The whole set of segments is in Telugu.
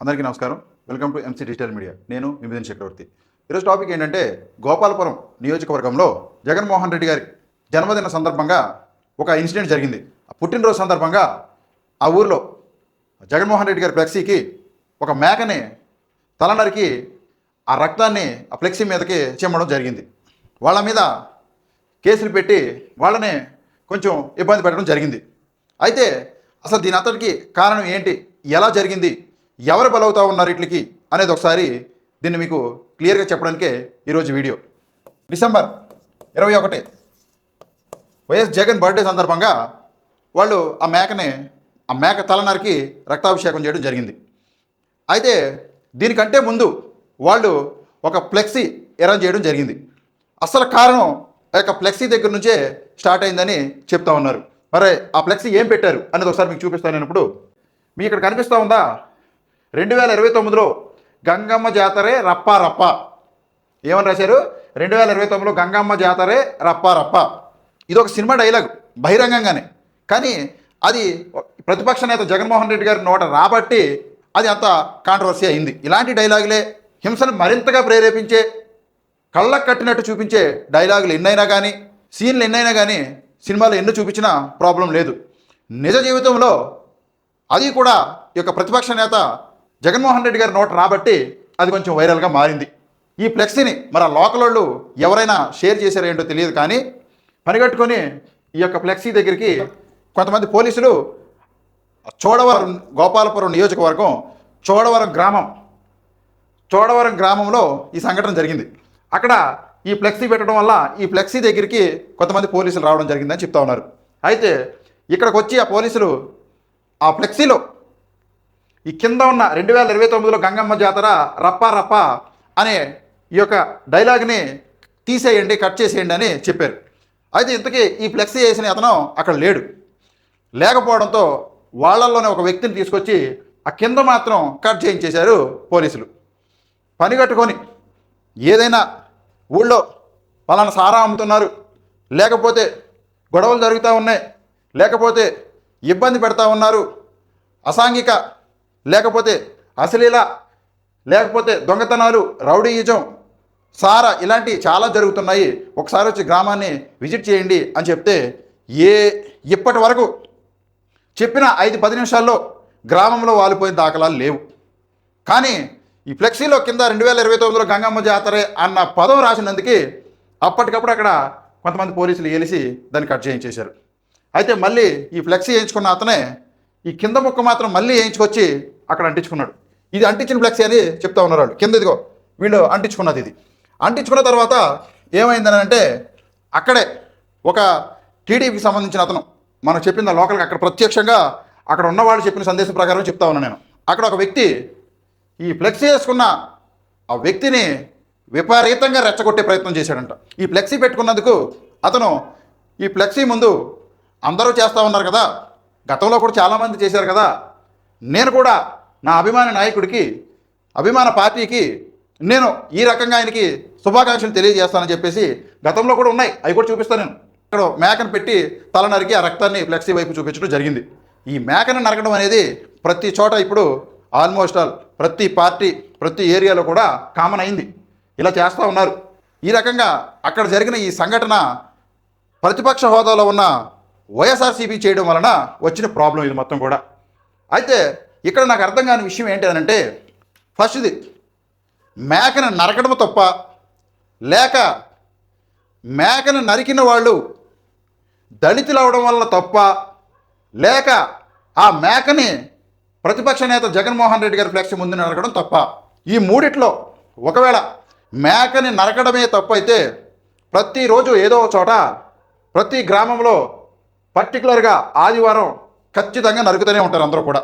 అందరికీ నమస్కారం. Welcome to MC digital media. నేను మిథున్ చక్రవర్తి. ఈరోజు టాపిక్ ఏంటంటే, గోపాలపురం నియోజకవర్గంలో జగన్మోహన్ రెడ్డి గారి జన్మదిన సందర్భంగా ఒక ఇన్సిడెంట్ జరిగింది. పుట్టినరోజు సందర్భంగా ఆ ఊరిలో జగన్మోహన్ రెడ్డి గారి ఫ్లెక్సీకి ఒక మేకని తల నరికి ఆ రక్తాన్ని ఆ ఫ్లెక్సీ మీదకి చిమ్మడం జరిగింది. వాళ్ళ మీద కేసులు పెట్టి వాళ్ళని కొంచెం ఇబ్బంది పెట్టడం జరిగింది. అయితే అసలు దీని అంతటికి కారణం ఏంటి, ఎలా జరిగింది, ఎవరు బలవుతా ఉన్నారు వీటికి అనేది ఒకసారి దీన్ని మీకు క్లియర్గా చెప్పడానికే ఈరోజు video. December 21 YS Jagan birthday సందర్భంగా వాళ్ళు ఆ మేక తల నరికి రక్తాభిషేకం చేయడం జరిగింది. అయితే దీనికంటే ముందు వాళ్ళు ఒక ఫ్లెక్సీ అరేంజ్ చేయడం జరిగింది. అసలు కారణం ఆ యొక్క ఫ్లెక్సీ దగ్గర నుంచే స్టార్ట్ అయిందని చెప్తా ఉన్నారు. మరి ఆ ఫ్లెక్సీ ఏం పెట్టారు అనేది ఒకసారి మీకు చూపిస్తాను. నేను ఇప్పుడు మీకు ఇక్కడ కనిపిస్తూ ఉందా, 2029లో గంగమ్మ జాతరే రప్పా రప్ప. ఏమని రాశారు? 2029లో గంగమ్మ జాతరే రప్పా రప్ప. ఇది ఒక సినిమా డైలాగ్ బహిరంగంగానే, కానీ అది ప్రతిపక్ష నేత జగన్మోహన్ రెడ్డి గారి నోట రాబట్టి అది అంత కాంట్రవర్సీ అయింది. ఇలాంటి డైలాగులే హింసను మరింతగా ప్రేరేపించే, కళ్ళకు కట్టినట్టు చూపించే డైలాగులు ఎన్నైనా కానీ, సీన్లు ఎన్నైనా కానీ సినిమాలో ఎన్నో చూపించినా ప్రాబ్లం లేదు. నిజ జీవితంలో అది కూడా ఈ యొక్క ప్రతిపక్ష నేత జగన్మోహన్ రెడ్డి గారి నోట రాబట్టి అది కొంచెం వైరల్గా మారింది. ఈ ఫ్లెక్సీని మరి ఆ లోకల్ వాళ్ళు ఎవరైనా షేర్ చేశారో ఏంటో తెలియదు, కానీ పనిగట్టుకొని ఈ యొక్క ఫ్లెక్సీ దగ్గరికి కొంతమంది పోలీసులు చోడవరం, గోపాలపురం నియోజకవర్గం చోడవరం గ్రామంలో ఈ సంఘటన జరిగింది. అక్కడ ఈ ఫ్లెక్సీ పెట్టడం వల్ల ఈ ఫ్లెక్సీ దగ్గరికి కొంతమంది పోలీసులు రావడం జరిగిందని చెప్తా ఉన్నారు. అయితే ఇక్కడికి వచ్చి ఆ పోలీసులు ఆ ఫ్లెక్సీలో ఈ కింద ఉన్న 2029లో గంగమ్మ జాతర రప్పా రప్ప అనే ఈ యొక్క డైలాగ్ని తీసేయండి, కట్ చేసేయండి అని చెప్పారు. అయితే ఇంతకీ ఈ ఫ్లెక్సీ వేసిన అతను అక్కడ లేకపోవడంతో వాళ్ళల్లోనే ఒక వ్యక్తిని తీసుకొచ్చి ఆ కింద మాత్రం కట్ చేయించేశారు పోలీసులు. పని కట్టుకొని ఏదైనా ఊళ్ళో పలానా సారా అమ్ముతున్నారు, లేకపోతే గొడవలు జరుగుతూ ఉన్నాయి, లేకపోతే ఇబ్బంది పెడతా ఉన్నారు, అసాంఘిక, లేకపోతే అశ్లీల, లేకపోతే దొంగతనాలు, రౌడీయిజం, సారా ఇలాంటి చాలా జరుగుతున్నాయి, ఒకసారి వచ్చి గ్రామాన్ని విజిట్ చేయండి అని చెప్తే ఇప్పటి వరకు చెప్పిన 5-10 నిమిషాల్లో గ్రామంలో వాలిపోయిన దాఖలాలు లేవు. కానీ ఈ ఫ్లెక్సీలో కింద 2029లో గంగమ్మ జాతరే అన్న పదం రాసినందుకు అప్పటికప్పుడు అక్కడ కొంతమంది పోలీసులు ఏలిసి దాన్ని కట్ చేయించేశారు. అయితే మళ్ళీ ఈ ఫ్లెక్సీ వేయించుకున్న అతనే ఈ కింద ముక్క మాత్రం మళ్ళీ వేయించుకొచ్చి అక్కడ అంటించుకున్నాడు. ఇది అంటించిన ఫ్లెక్సీ అని చెప్తా ఉన్నారు వాళ్ళు. కింద ఇదిగో వీళ్ళు అంటించుకున్నది. ఇది అంటించుకున్న తర్వాత ఏమైందని అంటే, అక్కడే ఒక టీడీపీకి సంబంధించిన అతను మనం చెప్పింది లోకల్గా అక్కడ ప్రత్యక్షంగా అక్కడ ఉన్నవాళ్ళు చెప్పిన సందేశం ప్రకారం చెప్తా ఉన్నాను నేను. అక్కడ ఒక వ్యక్తి ఈ ఫ్లెక్సీ వేసుకున్న ఆ వ్యక్తిని విపరీతంగా రెచ్చగొట్టే ప్రయత్నం చేశాడంట. ఈ ఫ్లెక్సీ పెట్టుకున్నందుకు అతను ఈ ఫ్లెక్సీ ముందు అందరూ చేస్తూ ఉన్నారు కదా, గతంలో కూడా చాలామంది చేశారు కదా, నేను కూడా నా అభిమాన నాయకుడికి, అభిమాన పార్టీకి నేను ఈ రకంగా ఆయనకి శుభాకాంక్షలు తెలియజేస్తానని చెప్పేసి గతంలో కూడా ఉన్నాయి, అవి కూడా చూపిస్తాను నేను. ఇక్కడ మేకను పెట్టి తల నరికి ఆ రక్తాన్ని ఫ్లెక్సీ వైపు చూపించడం జరిగింది. ఈ మేకను నరకడం అనేది ప్రతి చోట ఇప్పుడు ఆల్మోస్ట్ ఆల్ ప్రతి పార్టీ, ప్రతి ఏరియాలో కూడా కామన్ అయింది. ఇలా చేస్తూ ఉన్నారు. ఈ రకంగా అక్కడ జరిగిన ఈ సంఘటన ప్రతిపక్ష హోదాలో ఉన్న వైఎస్ఆర్సీపీ చేయడం వలన వచ్చిన ప్రాబ్లం ఇది మొత్తం కూడా. అయితే ఇక్కడ నాకు అర్థం కాని విషయం ఏంటి అని అంటే, ఫస్ట్ది మేకను నరకడం తప్ప, లేక మేకను నరికిన వాళ్ళు దళితులు అవడం వల్ల తప్ప, లేక ఆ మేకని ప్రతిపక్ష నేత జగన్మోహన్ రెడ్డి గారి ఫ్లెక్సీ ముందు నరకడం తప్ప. ఈ మూడిట్లో ఒకవేళ మేకని నరకడమే తప్పు అయితే ప్రతిరోజు ఏదో చోట, ప్రతి గ్రామంలో పర్టికులర్గా ఆదివారం ఖచ్చితంగా నరుకుతూనే ఉంటారు అందరూ కూడా.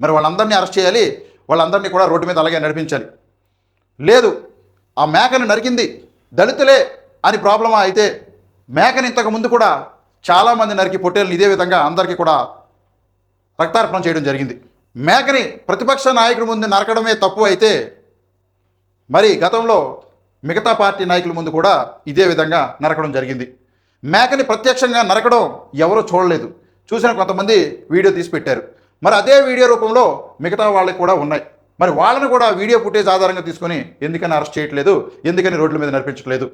మరి వాళ్ళందరినీ అరెస్ట్ చేయాలి, వాళ్ళందరినీ కూడా రోడ్డు మీద అలాగే నడిపించాలి. లేదు ఆ మేకను నరికింది దళితులే అని ప్రాబ్లమా అయితే, మేకని ఇంతకు ముందు కూడా చాలామంది నరికి పొట్టేళ్ళని ఇదే విధంగా అందరికీ కూడా రక్తార్పణ చేయడం జరిగింది. మేకని ప్రతిపక్ష నాయకుడి ముందు నరకడమే తప్పు అయితే, మరి గతంలో మిగతా పార్టీ నాయకుల ముందు కూడా ఇదే విధంగా నరకడం జరిగింది. మేకని ప్రత్యక్షంగా నరకడం ఎవరూ చూడలేదు, చూసిన కొంతమంది వీడియో తీసి పెట్టారు. మరి అదే వీడియో రూపంలో మిగతా వాళ్ళకి కూడా ఉన్నాయి. మరి వాళ్ళని కూడా వీడియో ఫుటేజ్ ఆధారంగా తీసుకొని ఎందుకని అరెస్ట్ చేయట్లేదు, ఎందుకని రోడ్ల మీద నడిపించట్లేదు?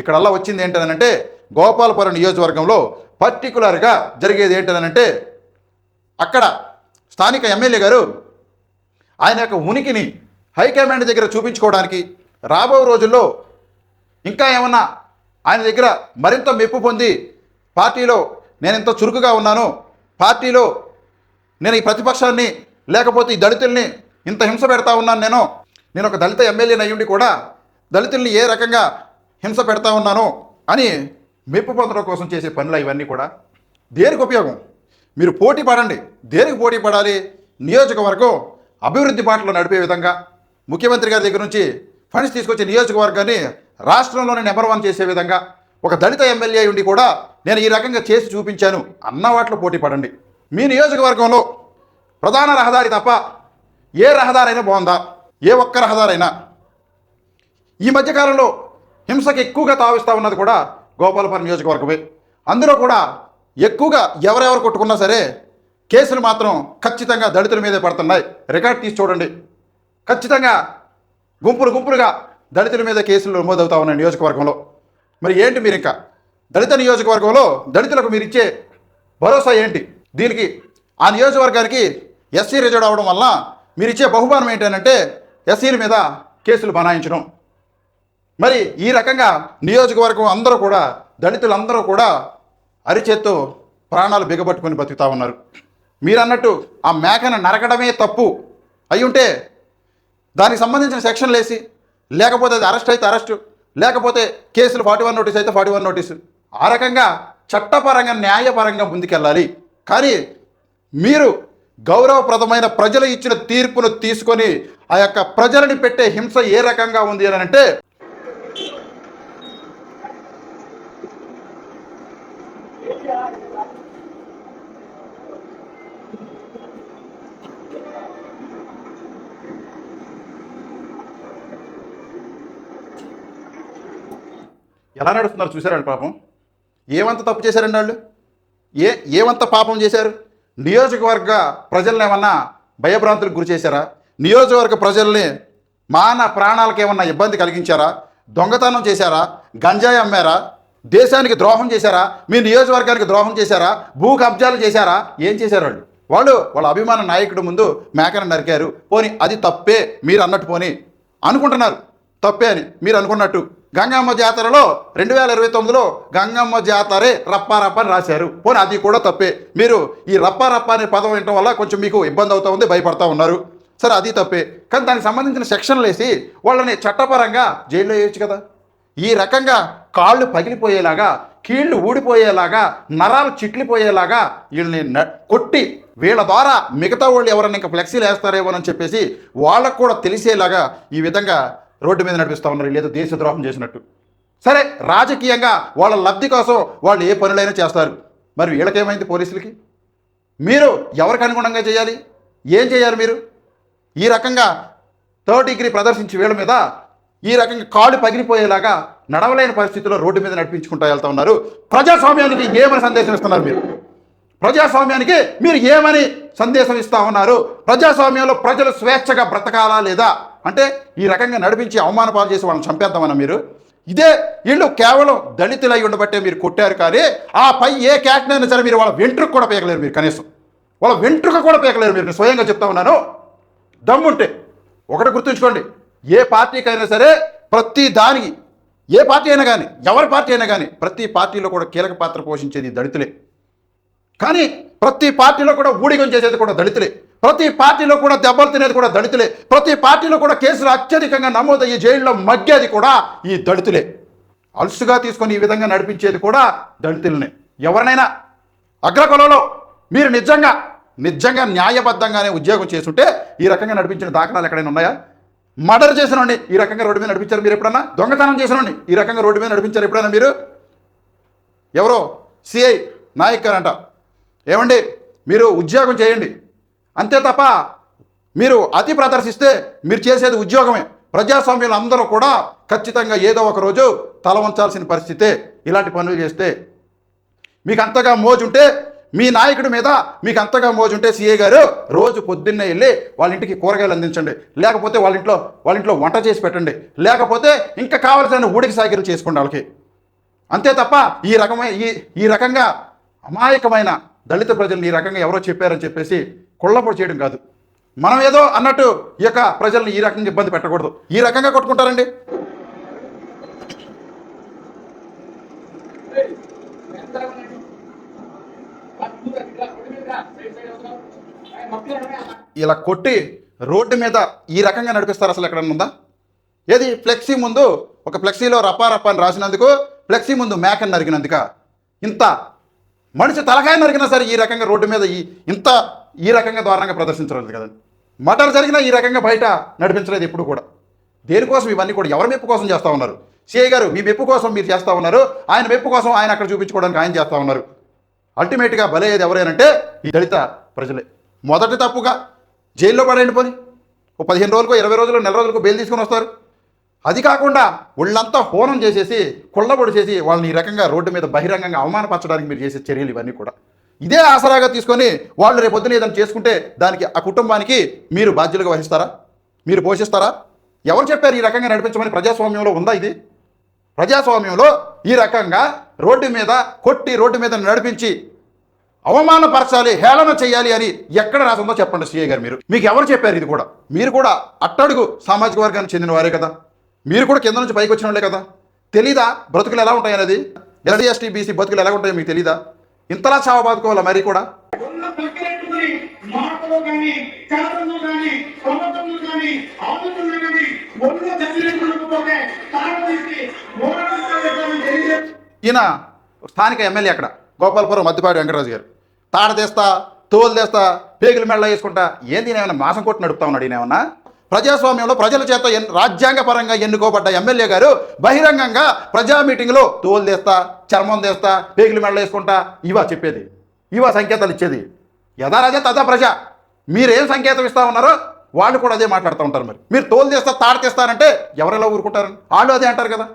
ఇక్కడల్లా వచ్చింది ఏంటనంటే గోపాలపురం నియోజకవర్గంలో పర్టికులర్గా జరిగేది ఏంటనంటే అక్కడ స్థానిక ఎమ్మెల్యే గారు ఆయన యొక్క ఉనికిని హైకమాండ్ దగ్గర చూపించుకోవడానికి రాబో రోజుల్లో ఇంకా ఏమన్నా ఆయన దగ్గర మరింత మెప్పు పొంది పార్టీలో నేను ఇంత చురుకుగా ఉన్నాను, పార్టీలో నేను ఈ ప్రతిపక్షాన్ని లేకపోతే ఈ దళితుల్ని ఇంత హింస పెడతా ఉన్నాను, నేను ఒక దళిత ఎమ్మెల్యేని అయ్యుండి కూడా దళితుల్ని ఏ రకంగా హింస పెడతా ఉన్నాను అని మెప్పు పొందడం కోసం చేసే పనులు ఇవన్నీ కూడా దేనికి ఉపయోగం? మీరు పోటీ పడండి. దేనికి పోటీ పడాలి? నియోజకవర్గం అభివృద్ధి బాటలో నడిపే విధంగా ముఖ్యమంత్రి గారి దగ్గర నుంచి ఫండ్స్ తీసుకొచ్చే నియోజకవర్గాన్ని రాష్ట్రంలోనే నెంబర్ 1 చేసే విధంగా ఒక దళిత ఎమ్మెల్యే ఉండి కూడా నేను ఈ రకంగా చేసి చూపించాను అన్న వాటిలో పోటీ పడండి. మీ నియోజకవర్గంలో ప్రధాన రహదారి తప్ప ఏ రహదారైనా బాగుందా? ఏ ఒక్క రహదారైనా? ఈ మధ్యకాలంలో హింసకి ఎక్కువగా తావిస్తూ ఉన్నది కూడా గోపాలపురం నియోజకవర్గమే. అందులో కూడా ఎక్కువగా ఎవరెవరు కొట్టుకున్నా సరే కేసులు మాత్రం ఖచ్చితంగా దళితుల మీదే పడుతున్నాయి. రికార్డ్ తీసి చూడండి. ఖచ్చితంగా గుంపులుగా దళితుల మీద కేసులు నమోదవుతా ఉన్నాయి నియోజకవర్గంలో. మరి ఏంటి మీరు ఇంకా దళిత నియోజకవర్గంలో దళితులకు మీరు ఇచ్చే భరోసా ఏంటి? దీనికి ఆ నియోజకవర్గానికి ఎస్సీ రిజర్వ్ అవడం వల్ల మీరు ఇచ్చే బహుమానం ఏంటంటే ఎస్సీల మీద కేసులు బనాయించడం. మరి ఈ రకంగా నియోజకవర్గం అందరూ కూడా దళితులందరూ కూడా అరిచేత్తో ప్రాణాలు బిగబట్టుకొని బతుకుతా ఉన్నారు. మీరు అన్నట్టు ఆ మేకను నరకడమే తప్పు అయ్యుంటే దానికి సంబంధించిన సెక్షన్లు వేసి, లేకపోతే అది అరెస్ట్ అయితే అరెస్టు, లేకపోతే కేసులు 41 నోటీస్ అయితే 41 నోటీసు, ఆ రకంగా చట్టపరంగా న్యాయపరంగా ముందుకెళ్ళాలి. కానీ మీరు గౌరవప్రదమైన ప్రజలు ఇచ్చిన తీర్పును తీసుకొని ఆ యొక్క ప్రజలని పెట్టే హింస ఏ రకంగా ఉంది అని అంటే ఎలా నడుస్తున్నారు చూసారండి. పాపం ఏమంత తప్పు చేశారండి వాళ్ళు? ఏమంత పాపం చేశారు? నియోజకవర్గ ప్రజల్ని ఏమన్నా భయభ్రాంతులకు గురి చేశారా? నియోజకవర్గ ప్రజల్ని ప్రాణాలకు ఏమన్నా ఇబ్బంది కలిగించారా? దొంగతనం చేశారా? గంజాయి అమ్మారా? దేశానికి ద్రోహం చేశారా? మీ నియోజకవర్గానికి ద్రోహం చేశారా? భూ కబ్జాలు చేశారా? ఏం చేశారు వాళ్ళ అభిమాన నాయకుడు ముందు మేకను నరికారు. పోని అది తప్పే మీరు అన్నట్టు, పోని అనుకుంటున్నారు తప్పే అని మీరు అనుకున్నట్టు. గంగమ్మ జాతరలో 2029లో గంగమ్మ జాతరే రప్పారప్ప అని రాశారు. పోనీ అది కూడా తప్పే. మీరు ఈ రప్పారప్ప అనే పదం వినటం వల్ల కొంచెం మీకు ఇబ్బంది అవుతూ ఉంది, భయపడతా ఉన్నారు. సరే అది తప్పే. కానీ దానికి సంబంధించిన సెక్షన్లు వేసి వాళ్ళని చట్టపరంగా జైల్లో వేయచ్చు కదా. ఈ రకంగా కాళ్ళు పగిలిపోయేలాగా, కీళ్లు ఊడిపోయేలాగా, నరాలు చిట్లిపోయేలాగా వీళ్ళని కొట్టి వీళ్ళ ద్వారా మిగతా వాళ్ళు ఎవరైనా ఇంకా ఫ్లెక్సీలు వేస్తారేమోనని చెప్పేసి వాళ్ళకు కూడా తెలిసేలాగా ఈ విధంగా రోడ్డు మీద నడిపిస్తూ ఉన్నారు. లేదు దేశద్రోహం చేసినట్టు. సరే, రాజకీయంగా వాళ్ళ లబ్ధి కోసం వాళ్ళు ఏ పనులైనా చేస్తారు. మరి వీళ్ళకేమైంది? పోలీసులకి మీరు ఎవరికి అనుగుణంగా చేయాలి? ఏం చేయాలి? మీరు ఈ రకంగా 3rd డిగ్రీ ప్రదర్శించి వీళ్ళ మీద ఈ రకంగా కాళ్ళు పగిలిపోయేలాగా నడవలేని పరిస్థితుల్లో రోడ్డు మీద నడిపించుకుంటూ వెళ్తూ ఉన్నారు. ప్రజాస్వామ్యానికి ఏమని సందేశం ఇస్తున్నారు మీరు? ప్రజాస్వామ్యానికి మీరు ఏమని సందేశం ఇస్తా ఉన్నారు? ప్రజాస్వామ్యంలో ప్రజలు స్వేచ్ఛగా బ్రతకాలా లేదా అంటే ఈ రకంగా నడిపించి అవమాన పాలు చేసి వాళ్ళని చంపేద్దామన్నా మీరు? ఇదే వీళ్ళు కేవలం దళితులై ఉండబట్టే మీరు కొట్టారు. కానీ ఆ పై ఏ క్యాట్నైనా సరే మీరు వాళ్ళ వెంట్రుకు కూడా పేకలేరు. మీరు కనీసం వాళ్ళ వెంట్రుక కూడా పేకలేరు. మీరు నేను స్వయంగా చెప్తా ఉన్నాను. దమ్ముంటే ఒకటి గుర్తుంచుకోండి, ఏ పార్టీకైనా సరే ప్రతి దానికి, ఏ పార్టీ అయినా కానీ, ఎవరి పార్టీ అయినా కానీ, ప్రతి పార్టీలో కూడా కీలక పాత్ర పోషించేది దళితులే. కానీ ప్రతి పార్టీలో కూడా ఊడిగం చేసేది కూడా దళితులే. ప్రతి పార్టీలో కూడా దెబ్బలు తినేది కూడా దళితులే. ప్రతి పార్టీలో కూడా కేసులు అత్యధికంగా నమోదయ్యి జైల్లో మగ్గేది కూడా ఈ దళితులే. అలుసుగా తీసుకొని ఈ విధంగా నడిపించేది కూడా దళితులనే. ఎవరినైనా అగ్రకులంలో మీరు నిజంగా న్యాయబద్ధంగానే ఉద్యోగం చేస్తుంటే ఈ రకంగా నడిపించిన దాఖలాలు ఎక్కడైనా ఉన్నాయా? మర్డర్ చేసినండి ఈ రకంగా రోడ్డు మీద నడిపించారు మీరు ఎప్పుడన్నా? దొంగతనం చేసినండి ఈ రకంగా రోడ్డు మీద నడిపించారు ఎప్పుడైనా మీరు? ఎవరో సిఐ నాయక్ గారంట, ఏమండి మీరు ఉద్యోగం చేయండి అంతే తప్ప మీరు అతి ప్రదర్శిస్తే మీరు చేసేది ఉద్యోగమే. ప్రజాస్వామ్యంలో అందరూ కూడా ఖచ్చితంగా ఏదో ఒక రోజు తల వంచాల్సిన పరిస్థితే. ఇలాంటి పనులు చేస్తే మీకు అంతగా మోజుంటే మీ నాయకుడి మీద మీకు అంతగా మోజుంటే సీఏ గారు రోజు పొద్దున్నే వెళ్ళి వాళ్ళ ఇంటికి కూరగాయలు అందించండి, లేకపోతే వాళ్ళ ఇంట్లో వంట చేసి పెట్టండి, లేకపోతే ఇంకా కావాల్సిన ఊడికి సాగిలు చేసుకోండి వాళ్ళకి. అంతే తప్ప ఈ రకంగా అమాయకమైన దళిత ప్రజల్ని ఈ రకంగా ఎవరో చెప్పారని చెప్పేసి కొల్లపొడి చేయడం కాదు. మనం ఏదో అన్నట్టు ఈ యొక్క ప్రజల్ని ఈ రకంగా ఇబ్బంది పెట్టకూడదు. ఈ రకంగా కొట్టుకుంటారండి. ఇలా కొట్టి రోడ్డు మీద ఈ రకంగా నడిపిస్తారు. అసలు ఎక్కడన్నా ఉందా? ఏది ఫ్లెక్సీ ముందు ఒక ఫ్లెక్సీలో రప్పా అని రాసినందుకు, ఫ్లెక్సీ ముందు మేకని నరికినందుక, ఇంత మనిషి తలకాయ నరికినా సరే ఈ రకంగా రోడ్డు మీద ఈ రకంగా దారుణంగా ప్రదర్శించలేదు కదండి. మటర్ జరిగినా ఈ రకంగా బయట నడిపించలేదు ఎప్పుడు కూడా. దేనికోసం ఇవన్నీ కూడా ఎవరి మెప్పు కోసం చేస్తూ ఉన్నారు? సిఐ గారు మీ మెప్పు కోసం మీరు చేస్తూ ఉన్నారు, ఆయన మెప్పు కోసం ఆయన అక్కడ చూపించుకోవడానికి ఆయన చేస్తూ ఉన్నారు. అల్టిమేట్గా బలయ్యేది ఎవరైనంటే ఈ దళిత ప్రజలే. మొదటి తప్పుగా జైల్లో పడేయండి, పోని ఓ 15 రోజులకు 20 రోజులు నెల రోజులకు బెయిల్ తీసుకొని వస్తారు. అది కాకుండా ఒళ్ళంతా హోనం చేసేసి కొల్లబొడి చేసి వాళ్ళని ఈ రకంగా రోడ్డు మీద బహిరంగంగా అవమానపరచడానికి మీరు చేసే చర్యలు ఇవన్నీ కూడా ఇదే ఆసరాగా తీసుకొని వాళ్ళు రేపొద్దున ఏదైనా చేసుకుంటే దానికి ఆ కుటుంబానికి మీరు బాధ్యులుగా వహిస్తారా? మీరు పోషిస్తారా? ఎవరు చెప్పారు ఈ రకంగా నడిపించమని? ప్రజాస్వామ్యంలో ఉందా ఇది? ప్రజాస్వామ్యంలో ఈ రకంగా రోడ్డు మీద కొట్టి రోడ్డు మీద నడిపించి అవమానపరచాలి, హేళన చేయాలి అని ఎక్కడ రాసిందో చెప్పండి సీఏ గారు. మీకు ఎవరు చెప్పారు ఇది కూడా? మీరు కూడా అట్టడుగు సామాజిక వర్గానికి చెందిన వారే కదా, మీరు కూడా కింద నుంచి పైకి వచ్చిన వాళ్ళే కదా. తెలీదా బ్రతుకులు ఎలా ఉంటాయి అనేది? ఎస్సీ ఎస్టీ బీసీ బతుకులు ఎలా ఉంటాయో మీకు తెలీదా? ఇంతలా చావ బాదుకోవాలా మరి కూడా? ఈయన స్థానిక ఎమ్మెల్యే అక్కడ గోపాలపురం మద్దిపాటి వెంకటరాజు గారు తాడ తెస్తా, తోలు తెస్తా, పేగులు మెళ్ళ వేసుకుంటా ఏంది ఏమైనా మాసం కొట్టి నడుపుతా ఉన్నాడు? ఈయన ఏమన్నా ప్రజాస్వామ్యంలో ప్రజల చేత రాజ్యాంగపరంగా ఎన్నుకోబడ్డ ఎమ్మెల్యే గారు బహిరంగంగా ప్రజా మీటింగ్లో తోలు తెస్తా, చర్మం తెస్తా, పేగులు మెళ్ళ వేసుకుంటా ఇవా చెప్పేది? ఇవా సంకేతాలు ఇచ్చేది? యథా రాజా తథా ప్రజ. మీరేం సంకేతం ఇస్తా ఉన్నారో వాళ్ళు కూడా అదే మాట్లాడుతూ ఉంటారు. మరి మీరు తోలు తెస్తా, తాడు తెస్తారంటే ఎవరెలా ఊరుకుంటారు? వాళ్ళు అదే అంటారు కదా.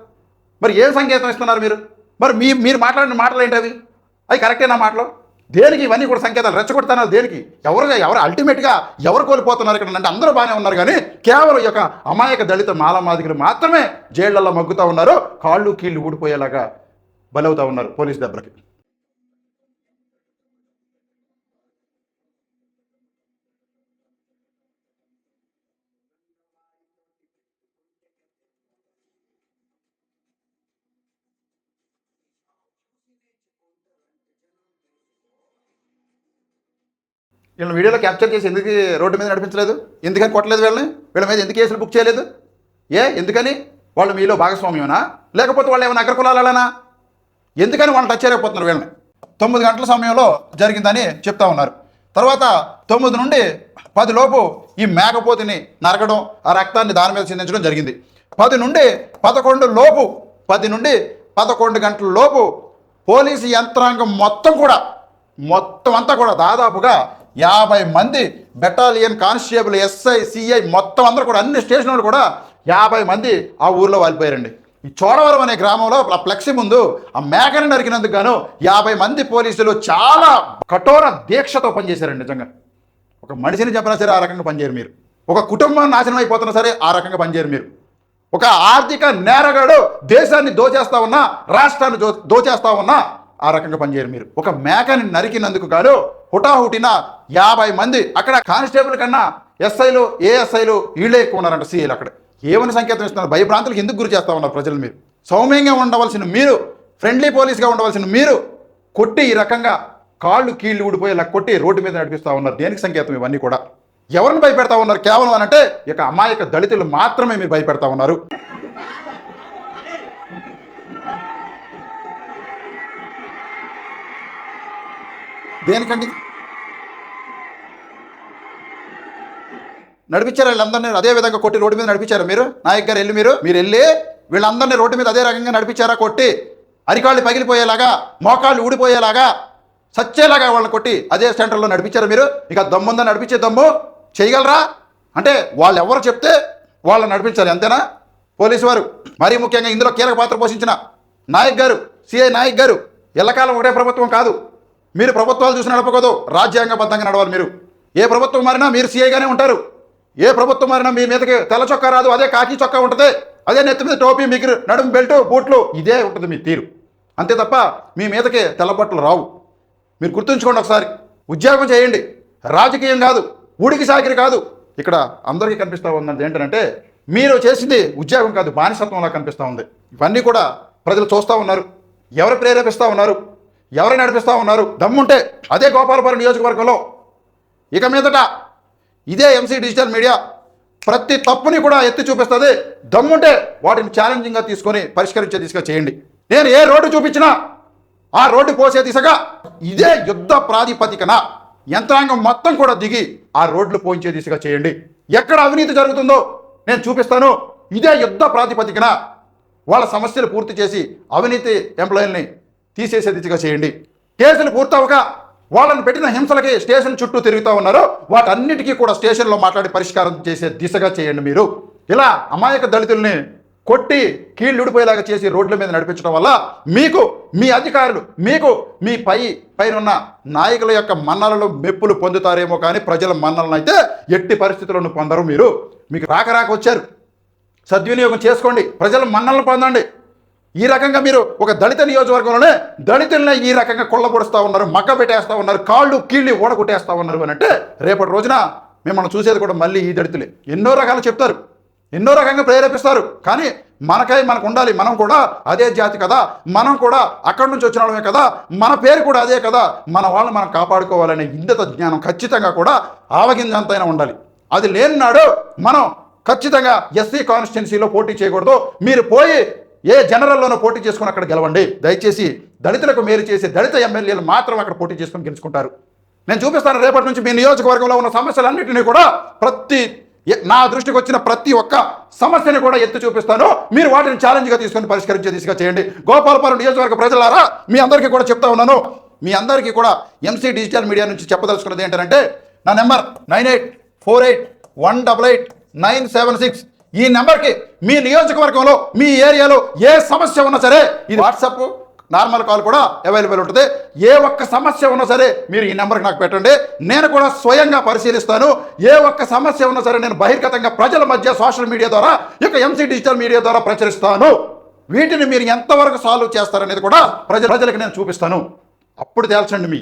మరి ఏం సంకేతం ఇస్తున్నారు మీరు? మరి మీరు మాట్లాడిన మాటలు ఏంటి? అవి కరెక్టేనా మాటలు? దేనికి ఇవన్నీ కూడా సంకేతాలు? రెచ్చగొడతాను దేనికి? ఎవరు అల్టిమేట్గా ఎవరు కోల్పోతున్నారు ఇక్కడ అంటే అందరూ బాగానే ఉన్నారు, కానీ కేవలం ఈ యొక్క అమాయక దళిత మాలమాదిగలు మాత్రమే జైళ్లలో మగ్గుతూ ఉన్నారు, కాళ్ళు కీళ్ళు ఊడిపోయేలాగా బలవుతూ ఉన్నారు పోలీస్ దెబ్బలకి. వీళ్ళని వీడియోలో క్యాప్చర్ చేసి ఎందుకు రోడ్డు మీద నడిపించలేదు? ఎందుకని కొట్టలేదు? వీళ్ళ మీద ఎందుకు కేసులు బుక్ చేయలేదు? ఎందుకని? వాళ్ళు మీలో భాగస్వామ్యమనా, లేకపోతే వాళ్ళు ఏమైనా అగ్రకులాలనా? ఎందుకని వాళ్ళని టచ్ చేయలేకపోతున్నారు? వీళ్ళని 9 గంటల సమయంలో జరిగిందని చెప్తా ఉన్నారు. తర్వాత 9 నుండి 10 లోపు ఈ మేకపోతిని నరకడం, ఆ రక్తాన్ని దాని మీద చిందించడం జరిగింది. 10 నుండి 11 గంటల లోపు పోలీసు యంత్రాంగం మొత్తం అంతా కూడా దాదాపుగా 50 మంది బెటాలియన్, కానిస్టేబుల్, ఎస్ఐ, సిఐ మొత్తం అందరూ కూడా అన్ని స్టేషన్లు కూడా 50 మంది ఆ ఊర్లో వాలిపోయారండి. ఈ చోడవరం అనే గ్రామంలో ఆ ఫ్లెక్సీ ముందు ఆ మేకని నరికినందుకు గాను 50 మంది పోలీసులు చాలా కఠోర దీక్షతో పనిచేశారండి. నిజంగా ఒక మనిషిని చెప్పినా సరే ఆ రకంగా పనిచేయరు మీరు. ఒక కుటుంబం నాశనం అయిపోతున్నా సరే ఆ రకంగా పనిచేయరు మీరు. ఒక ఆర్థిక నేరగాడు దేశాన్ని దోచేస్తా ఉన్నా, రాష్ట్రాన్ని దోచేస్తా ఉన్నా ఆ రకంగా పనిచేయరు మీరు. ఒక మేకని నరికినందుకు గాను హుటాహుటిన 50 మంది, అక్కడ కానిస్టేబుల్ కన్నా ఎస్ఐలు, ఏఎస్ఐలు వీళ్ళే ఎక్కువ ఉన్నారంట, సీఐలు. అక్కడ ఏమని సంకేతం ఇస్తున్నారు? భయభ్రాంతులకు ఎందుకు గురి చేస్తూ ఉన్నారు ప్రజలు? మీరు సౌమ్యంగా ఉండవలసిన మీరు, ఫ్రెండ్లీ పోలీస్గా ఉండవలసిన మీరు కొట్టి ఈ రకంగా కాళ్ళు కీళ్ళు ఊడిపోయేలా కొట్టి రోడ్డు మీద నడిపిస్తూ ఉన్నారు. దేనికి సంకేతం ఇవన్నీ కూడా? ఎవరిని భయపెడతా ఉన్నారు? కేవలం అనంటే ఇక అమాయక దళితులు మాత్రమే మీరు భయపెడతా ఉన్నారు. దేనికండి నడిపించారు? వీళ్ళందరినీ అదే విధంగా కొట్టి రోడ్డు మీద నడిపించారు మీరు? నాయక్ గారు మీరు వెళ్ళి వీళ్ళందరినీ రోడ్డు మీద అదే రకంగా నడిపించారా? కొట్టి అరికాళ్ళు పగిలిపోయేలాగా, మోకాళ్ళు ఊడిపోయేలాగా, సచ్చేలాగా వాళ్ళని కొట్టి అదే సెంటర్లో నడిపించారు మీరు? ఇక దమ్ముందని నడిపించే దమ్ము చేయగలరా? అంటే వాళ్ళు ఎవరు చెప్తే వాళ్ళని నడిపించాలి, అంతేనా? పోలీసు వారు, మరీ ముఖ్యంగా ఇందులో కీలక పాత్ర పోషించిన నాయక్ గారు, సిఐ నాయక్ గారు, ఎల్లకాలం ఒకటే ప్రభుత్వం కాదు, మీరు ప్రభుత్వాలు చూసి నడపకూడదు, రాజ్యాంగబద్ధంగా నడవాలి. మీరు ఏ ప్రభుత్వం మారినా మీరు సీఐగానే ఉంటారు. ఏ ప్రభుత్వం మారినా మీ మీదకి తెల్ల చొక్కా రాదు, అదే కాకి చొక్కా ఉంటుంది, అదే నెత్తి మీద టోపీ, మీకు నడుము బెల్ట్, బూట్లు, ఇదే ఉంటుంది మీ తీరు. అంతే తప్ప మీ మీదకి తెల్ల బట్టలు రావు. మీరు గుర్తుంచుకోండి ఒకసారి. ఉద్యోగం చేయండి, రాజకీయం కాదు, ఊడికి సాకిరి కాదు. ఇక్కడ అందరికీ కనిపిస్తూ ఉందంటే ఏంటంటే మీరు చేసింది ఉద్యోగం కాదు, బానిసత్వంలా కనిపిస్తూ ఉంది. ఇవన్నీ కూడా ప్రజలు చూస్తూ ఉన్నారు. ఎవరు ప్రేరేపిస్తూ ఉన్నారు, ఎవరు నడిపిస్తూ ఉన్నారు? దమ్ముంటే అదే గోపాలపురం నియోజకవర్గంలో ఇక మీదట ఇదే ఎంసీ డిజిటల్ మీడియా ప్రతి తప్పుని కూడా ఎత్తి చూపిస్తుంది. దమ్ముంటే వాటిని ఛాలెంజింగ్గా తీసుకొని పరిష్కరించే దిశగా చేయండి. నేను ఏ రోడ్డు చూపించినా ఆ రోడ్డు పోసే దిశగా ఇదే యుద్ధ ప్రాతిపదికన యంత్రాంగం మొత్తం కూడా దిగి ఆ రోడ్లు పోయించే దిశగా చేయండి. ఎక్కడ అవినీతి జరుగుతుందో నేను చూపిస్తాను. ఇదే యుద్ధ ప్రాతిపదికన వాళ్ళ సమస్యలు పూర్తి చేసి అవినీతి ఎంప్లాయీలని తీసేసే దిశగా చేయండి. కేసులు పూర్తవక వాళ్ళని పెట్టిన హింసలకి స్టేషన్ చుట్టూ తిరుగుతూ ఉన్నారు, వాటన్నిటికీ కూడా స్టేషన్లో మాట్లాడి పరిష్కారం చేసే దిశగా చేయండి. మీరు ఇలా అమాయక దళితుల్ని కొట్టి కీళ్ళుడిపోయేలాగా చేసి రోడ్ల మీద నడిపించడం వల్ల మీకు మీ అధికారులు, మీకు మీ పైనున్న నాయకుల యొక్క మన్నలను మెప్పులు పొందుతారేమో కానీ ప్రజల మన్నలను అయితే ఎట్టి పరిస్థితులను పొందరు. మీకు రాక వచ్చారు, సద్వినియోగం చేసుకోండి, ప్రజల మన్నలను పొందండి. ఈ రకంగా మీరు ఒక దళిత నియోజకవర్గంలోనే దళితులనే ఈ రకంగా కొల్లబొడుస్తూ ఉన్నారు, మగ్గ పెట్టేస్తూ ఉన్నారు, కాళ్ళు కీళ్ళు ఓడగొట్టేస్తూ ఉన్నారు అని అంటే రేపటి రోజున మిమ్మల్ని చూసేది కూడా మళ్ళీ ఈ దళితులే. ఎన్నో రకాలు చెప్తారు, ఎన్నో రకంగా ప్రేరేపిస్తారు. కానీ మనకు ఉండాలి, మనం కూడా అదే జాతి కదా, మనం కూడా అక్కడి నుంచి వచ్చిన వాళ్ళమే కదా, మన పేరు కూడా అదే కదా, మన వాళ్ళని మనం కాపాడుకోవాలనే ఇంగిత జ్ఞానం ఖచ్చితంగా కూడా ఆవగింజంతైనా ఉండాలి. అది లేనినాడు మనం ఖచ్చితంగా ఎస్సీ కాన్స్టిట్యున్సీలో పోటీ చేయకూడదు. మీరు పోయి ఏ జనరల్లోనో పోటీ చేసుకుని అక్కడ గెలవండి. దయచేసి దళితులకు మేలు చేసి దళిత ఎమ్మెల్యేలు మాత్రం అక్కడ పోటీ చేసుకుని గెలుచుకుంటారు. నేను చూపిస్తాను రేపటి నుంచి మీ నియోజకవర్గంలో ఉన్న సమస్యలన్నింటినీ కూడా నా దృష్టికి వచ్చిన ప్రతి ఒక్క సమస్యని కూడా ఎత్తి చూపిస్తాను. మీరు వాటిని ఛాలెంజ్గా తీసుకొని పరిష్కరించే దిశగా చేయండి. గోపాలపురం నియోజకవర్గ ప్రజలారా, మీ అందరికీ కూడా చెప్తా ఉన్నాను, మీ అందరికీ కూడా ఎంసీ డిజిటల్ మీడియా నుంచి చెప్పదలుచుకున్నది ఏంటంటే నా నెంబర్ 9848188976. ఈ నెంబర్కి మీ నియోజకవర్గంలో మీ ఏరియాలో ఏ సమస్య ఉన్నా సరే, ఇది వాట్సాప్ నార్మల్ కాల్ కూడా అవైలబుల్ ఉంటుంది. ఏ ఒక్క సమస్య ఉన్నా సరే మీరు ఈ నెంబర్కి నాకు పెట్టండి, నేను కూడా స్వయంగా పరిశీలిస్తాను. ఏ ఒక్క సమస్య ఉన్నా సరే నేను బహిర్గతంగా ప్రజల మధ్య సోషల్ మీడియా ద్వారా, ఇక ఎంసీ డిజిటల్ మీడియా ద్వారా ప్రచురిస్తాను. వీటిని మీరు ఎంతవరకు సాల్వ్ చేస్తారనేది కూడా ప్రజలకు నేను చూపిస్తాను. అప్పుడు తేల్చండి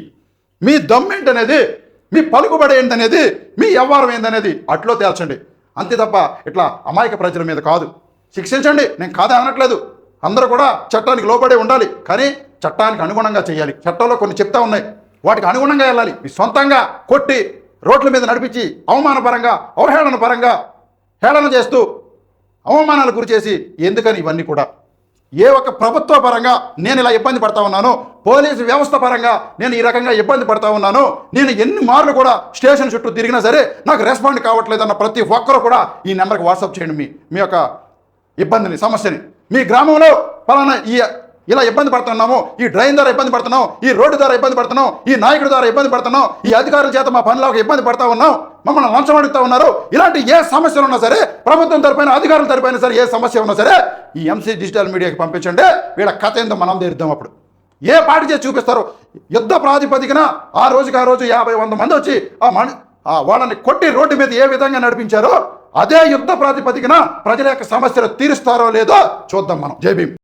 మీ దమ్ ఏంటనేది, మీ పలుకుబడి ఏంటనేది, మీ వ్యవహారం ఏంటనేది అట్లో తేల్చండి. అంతే తప్ప ఇట్లా అమాయక ప్రజల మీద కాదు. శిక్షించండి, నేను కాదా అనట్లేదు. అందరూ కూడా చట్టానికి లోబడే ఉండాలి, కానీ చట్టానికి అనుగుణంగా చేయాలి. చట్టంలో కొన్ని చెప్తా ఉన్నాయి, వాటికి అనుగుణంగా వెళ్ళాలి. మీ సొంతంగా కొట్టి రోడ్ల మీద నడిపించి అవమానపరంగా, అవహేళన పరంగా హేళన చేస్తూ అవమానాలు గురి చేసి ఎందుకని ఇవన్నీ కూడా? ఏ ఒక్క ప్రభుత్వ పరంగా నేను ఇలా ఇబ్బంది పడతా ఉన్నాను, పోలీసు వ్యవస్థ పరంగా నేను ఈ రకంగా ఇబ్బంది పడతా ఉన్నాను, నేను ఎన్ని మార్లు కూడా స్టేషన్ చుట్టూ తిరిగినా సరే నాకు రెస్పాండ్ కావట్లేదన్న ప్రతి ఒక్కరు కూడా ఈ నెంబర్కి వాట్సాప్ చేయండి మీ యొక్క ఇబ్బందిని, సమస్యని. మీ గ్రామంలో పలానా ఇలా ఇబ్బంది పడుతున్నాము, ఈ డ్రైన్ ద్వారా ఇబ్బంది పడుతున్నాం, ఈ రోడ్డు ద్వారా ఇబ్బంది పడుతున్నాం, ఈ నాయకుడి ద్వారా ఇబ్బంది పడుతున్నాం, ఈ అధికారుల చేత మా పనిలోకి ఇబ్బంది పడతా ఉన్నాం, మమ్మల్ని లంచం అడుగుతూ ఉన్నారు, ఇలాంటి ఏ సమస్యలు ఉన్నా సరే, ప్రభుత్వం తరపున అధికారుల తరపున సరే ఏ సమస్య ఉన్నా సరే ఈ ఎంసీ డిజిటల్ మీడియాకి పంపించండి. వీళ్ళ కథ ఏందో మనం తీరుద్దాం. అప్పుడు ఏ పార్టీ చేసి చూపిస్తారో యుద్ధ ప్రాతిపదికన ఆ రోజు 50-100 మంది వచ్చి వాళ్ళని కొట్టి రోడ్డు మీద ఏ విధంగా నడిపించారో అదే యుద్ధ ప్రాతిపదికన ప్రజల యొక్క సమస్యలు తీరుస్తారో లేదో చూద్దాం మనం. జై భీమ్.